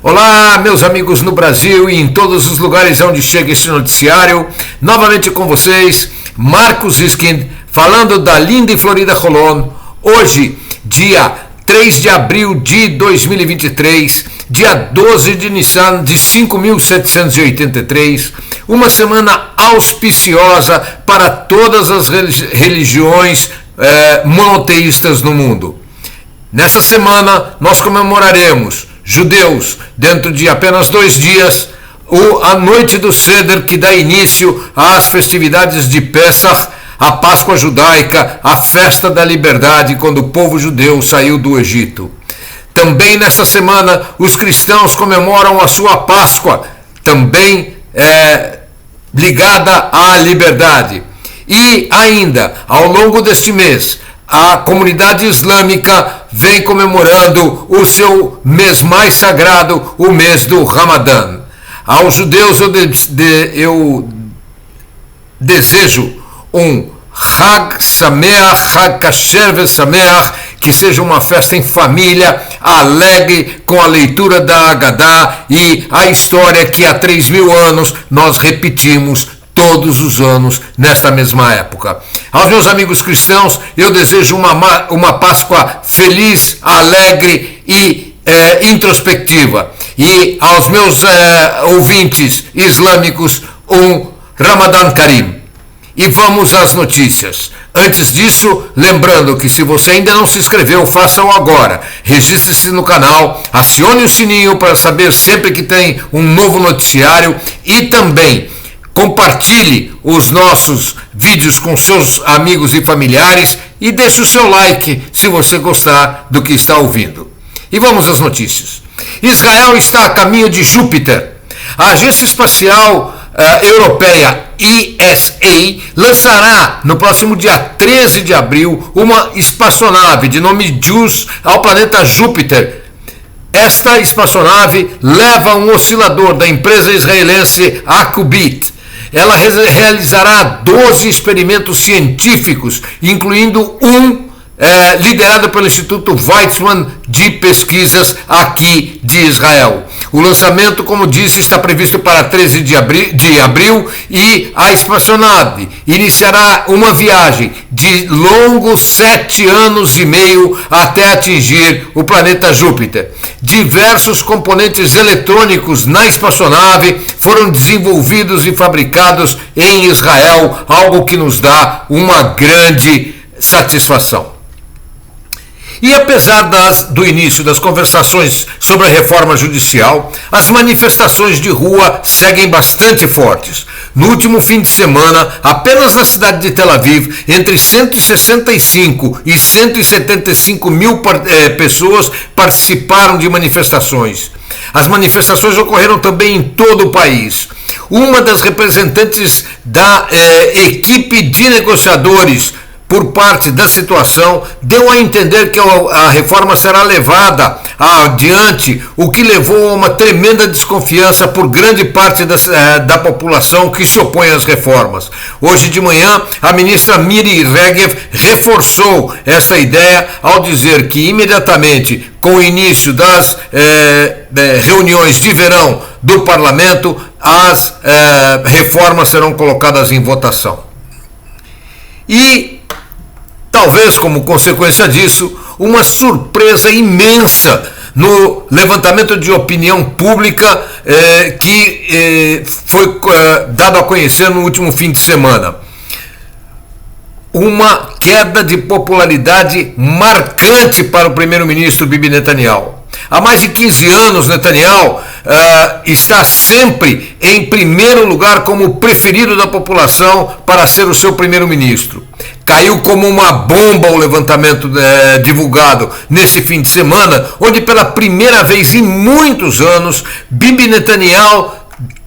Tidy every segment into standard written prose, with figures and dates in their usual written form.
Olá, meus amigos no Brasil e em todos os lugares onde chega este noticiário. Novamente com vocês, Marcos Iskind, falando da linda e florida Holon. Hoje, dia 3 de abril de 2023, dia 12 de Nissan de 5.783, uma semana auspiciosa para todas as religiões monoteístas no mundo. Nessa semana, nós comemoraremos judeus, dentro de apenas 2 dias, a noite do Seder, que dá início às festividades de Pesach, a Páscoa judaica, a festa da liberdade, quando o povo judeu saiu do Egito. Também nessa semana, os cristãos comemoram a sua Páscoa, também ligada à liberdade. E ainda, ao longo deste mês, a comunidade islâmica vem comemorando o seu mês mais sagrado, o mês do Ramadã. Aos judeus eu desejo um Hag Sameach, Hag Kasher Vesameach, que seja uma festa em família, alegre, com a leitura da Agadá e a história que há 3.000 anos nós repetimos todos os anos nesta mesma época. Aos meus amigos cristãos, eu desejo uma Páscoa feliz, alegre e introspectiva. E aos meus ouvintes islâmicos, um Ramadan Karim. E vamos às notícias. Antes disso, lembrando que se você ainda não se inscreveu, faça-o agora. Registre-se no canal, acione o sininho para saber sempre que tem um novo noticiário e também compartilhe os nossos vídeos com seus amigos e familiares e deixe o seu like se você gostar do que está ouvindo. E vamos às notícias. Israel está a caminho de Júpiter. A Agência Espacial Europeia ESA lançará no próximo dia 13 de abril uma espaçonave de nome JUICE ao planeta Júpiter. Esta espaçonave leva um oscilador da empresa israelense Akubit. Ela realizará 12 experimentos científicos, incluindo um liderado pelo Instituto Weizmann de Pesquisas aqui de Israel. O lançamento, como disse, está previsto para 13 de abril e a espaçonave iniciará uma viagem de longos 7 anos e meio até atingir o planeta Júpiter. Diversos componentes eletrônicos na espaçonave foram desenvolvidos e fabricados em Israel, algo que nos dá uma grande satisfação. E apesar do início das conversações sobre a reforma judicial, as manifestações de rua seguem bastante fortes. No último fim de semana, apenas na cidade de Tel Aviv, entre 165 e 175 mil pessoas participaram de manifestações. As manifestações ocorreram também em todo o país. Uma das representantes da equipe de negociadores por parte da situação, deu a entender que a reforma será levada adiante, o que levou a uma tremenda desconfiança por grande parte da população que se opõe às reformas. Hoje de manhã, a ministra Miri Regev reforçou essa ideia ao dizer que imediatamente, com o início das reuniões de verão do parlamento, as reformas serão colocadas em votação. E talvez como consequência disso, uma surpresa imensa no levantamento de opinião pública que foi dado a conhecer no último fim de semana. Uma queda de popularidade marcante para o primeiro-ministro Bibi Netanyahu. Há mais de 15 anos, Netanyahu está sempre em primeiro lugar como preferido da população para ser o seu primeiro-ministro. Caiu como uma bomba o levantamento divulgado nesse fim de semana, onde pela primeira vez em muitos anos, Bibi Netanyahu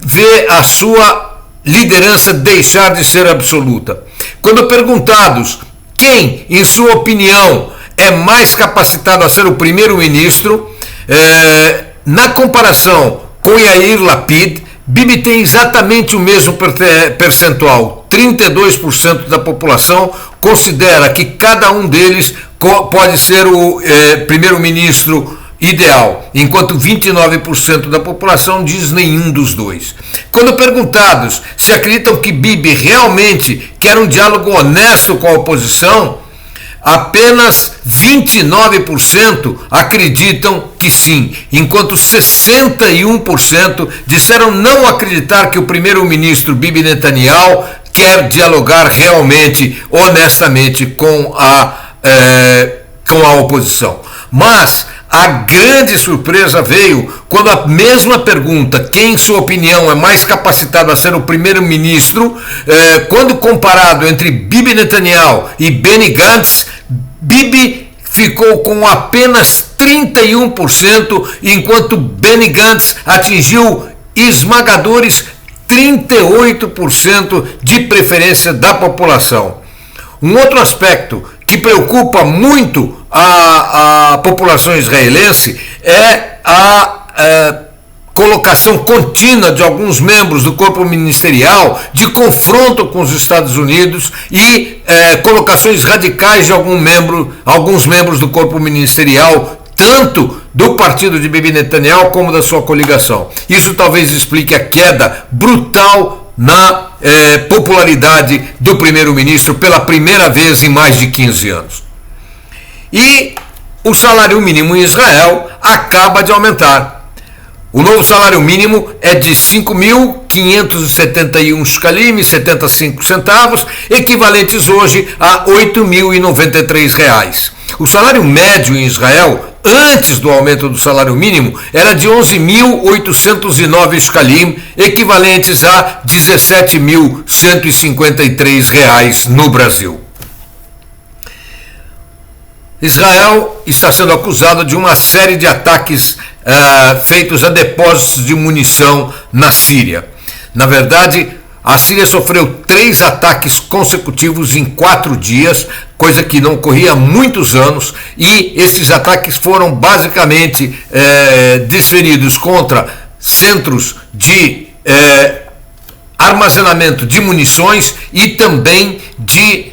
vê a sua liderança deixar de ser absoluta. Quando perguntados quem, em sua opinião, é mais capacitado a ser o primeiro-ministro, na comparação com Yair Lapid, Bibi tem exatamente o mesmo percentual. 32% da população considera que cada um deles pode ser o primeiro-ministro ideal, enquanto 29% da população diz nenhum dos dois. Quando perguntados se acreditam que Bibi realmente quer um diálogo honesto com a oposição, apenas 29% acreditam que sim, enquanto 61% disseram não acreditar que o primeiro-ministro Bibi Netanyahu quer dialogar realmente, honestamente com a oposição. Mas a grande surpresa veio quando a mesma pergunta, quem em sua opinião é mais capacitado a ser o primeiro-ministro, quando comparado entre Bibi Netanyahu e Benny Gantz, Bibi ficou com apenas 31%, enquanto Benny Gantz atingiu esmagadores 38% de preferência da população. Um outro aspecto que preocupa muito a população israelense é a colocação contínua de alguns membros do corpo ministerial de confronto com os Estados Unidos e colocações radicais de alguns membros do corpo ministerial, tanto do partido de Bibi Netanyahu como da sua coligação. Isso talvez explique a queda brutal na popularidade do primeiro-ministro pela primeira vez em mais de 15 anos. E o salário mínimo em Israel acaba de aumentar. O novo salário mínimo é de 5.571 shekalim e 75 centavos, equivalentes hoje a R$ 8.093. O salário médio em Israel, antes do aumento do salário mínimo, era de 11.809 shekalim, equivalentes a R$ 17.153 no Brasil. Israel está sendo acusado de uma série de ataques feitos a depósitos de munição na Síria. Na verdade, a Síria sofreu 3 ataques consecutivos em 4 dias, coisa que não ocorria há muitos anos, e esses ataques foram basicamente desferidos contra centros de armazenamento de munições e também de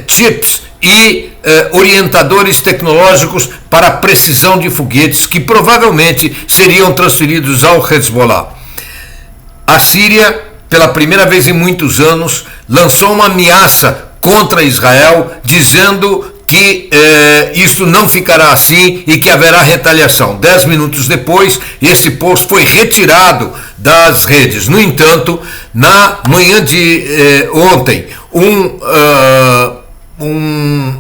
chips e orientadores tecnológicos para a precisão de foguetes que provavelmente seriam transferidos ao Hezbollah. A Síria, pela primeira vez em muitos anos, lançou uma ameaça contra Israel, dizendo que isso não ficará assim e que haverá retaliação. 10 minutos depois, esse post foi retirado das redes. No entanto, na manhã de ontem, um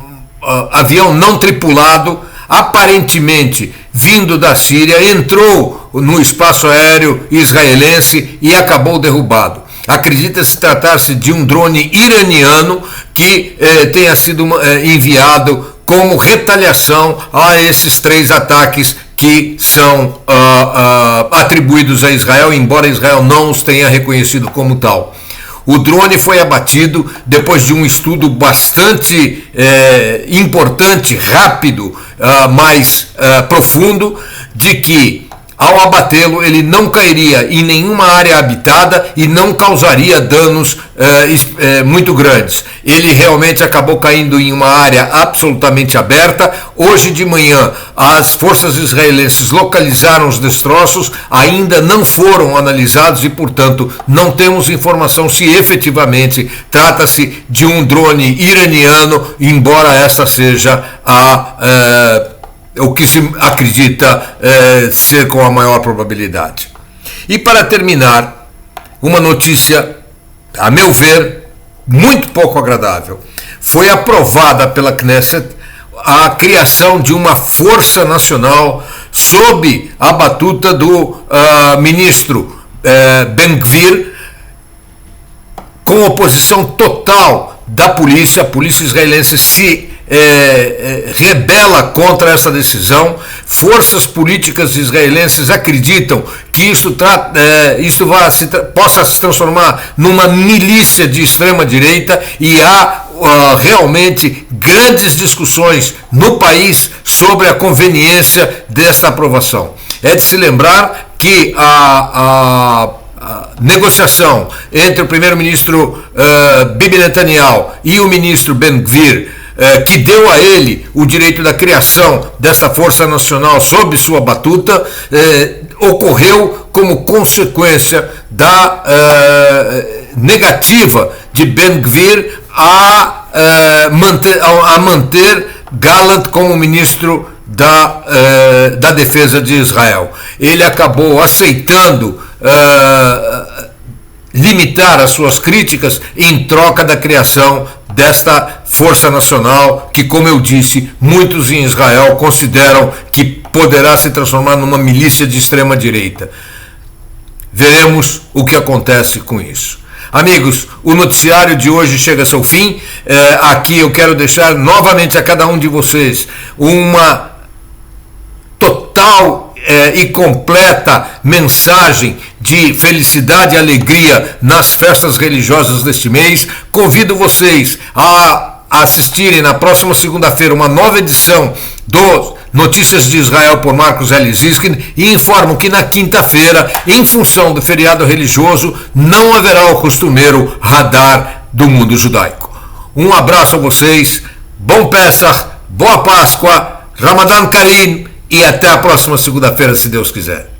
avião não tripulado, aparentemente vindo da Síria, entrou no espaço aéreo israelense e acabou derrubado. Acredita-se tratar-se de um drone iraniano que tenha sido enviado como retaliação a esses 3 ataques que são atribuídos a Israel, embora Israel não os tenha reconhecido como tal. O drone foi abatido depois de um estudo bastante importante, rápido, mais profundo, de que ao abatê-lo ele não cairia em nenhuma área habitada e não causaria danos muito grandes. Ele realmente acabou caindo em uma área absolutamente aberta. Hoje de manhã as forças israelenses localizaram os destroços, ainda não foram analisados e, portanto, não temos informação se efetivamente trata-se de um drone iraniano, embora essa seja o que se acredita ser com a maior probabilidade. E para terminar, uma notícia, a meu ver, muito pouco agradável. Foi aprovada pela Knesset a criação de uma força nacional sob a batuta do ministro Ben-Gvir, com oposição total da polícia. A polícia israelense se rebela contra essa decisão. Forças políticas israelenses acreditam que isso possa se transformar numa milícia de extrema direita, e há realmente grandes discussões no país sobre a conveniência desta aprovação. É de se lembrar que a negociação entre o primeiro-ministro Bibi Netanyahu e o ministro Ben-Gvir que deu a ele o direito da criação dessa Força Nacional sob sua batuta, ocorreu como consequência da negativa de Ben-Gvir a manter Gallant como ministro da Defesa de Israel. Ele acabou aceitando limitar as suas críticas em troca da criação desta Força Nacional, que, como eu disse, muitos em Israel consideram que poderá se transformar numa milícia de extrema-direita. Veremos o que acontece com isso. Amigos, o noticiário de hoje chega ao seu fim. Aqui eu quero deixar novamente a cada um de vocês uma total e completa mensagem de felicidade e alegria nas festas religiosas deste mês. Convido vocês a assistirem na próxima segunda-feira uma nova edição do Notícias de Israel por Marcos L. Ziskin, e informo que na quinta-feira, em função do feriado religioso, não haverá o costumeiro radar do mundo judaico. Um abraço a vocês, bom Pesach, boa Páscoa, Ramadan Karim, e até a próxima segunda-feira, se Deus quiser.